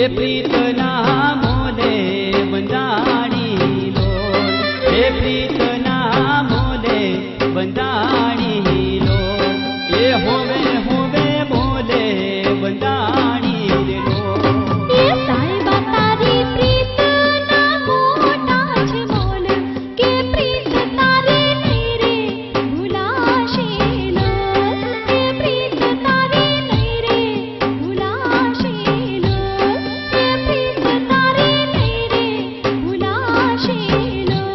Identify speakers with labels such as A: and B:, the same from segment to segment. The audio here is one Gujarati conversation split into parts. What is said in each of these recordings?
A: એ પ્રીતના મોલે બંધાણી લોલ, એ પ્રીતના મોલે બંધાણી લોલ, એ હોવે હોવે બોલે બંધાણી લોલ.
B: એ સાહેબા તારી પ્રીતના મોટા છે મોલ, કે પ્રીત તારી નહીં રે ભૂલાશે લોલ, કે પ્રીત તારી નહીં રે ભૂલાશે લોલ, કે પ્રીત તારી નહીં રે ભૂલાશે લોલ.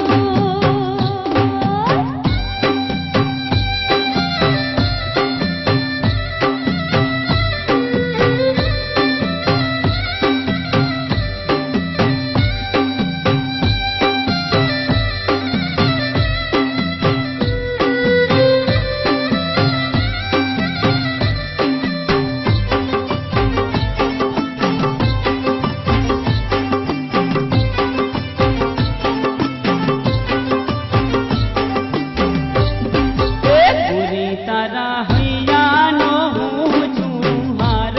A: પૂરી તારા હૈયાનો હું છું હાર,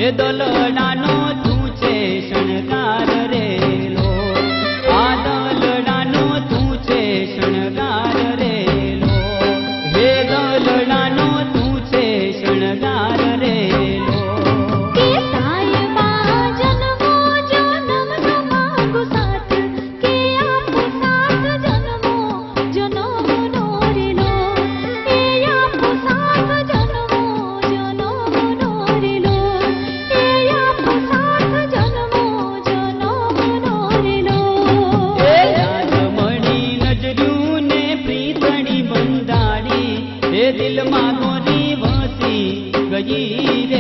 A: એ દલડાનો તું છે શણગાર રે લોલ, આ દલડાનો તું છે શણગાર રે લોલ, હે દલડાનો તું છે શણગાર રે લોલ.
B: કે સાહેબા જન્મો જન્મનો માંગુ સાથ, કે આપો સાથ જન્મો જન્મનો રે લોલ, એ આપો સાથ જન્મો જન્મનો રે લોલ, એ આપો સાથ જન્મો જન્મનો રે લોલ.
A: એ રાજમણી નજર્યું ને પ્રીતણી બંધાણી, એ દિલમાં ગોરી વસી ગઈ રે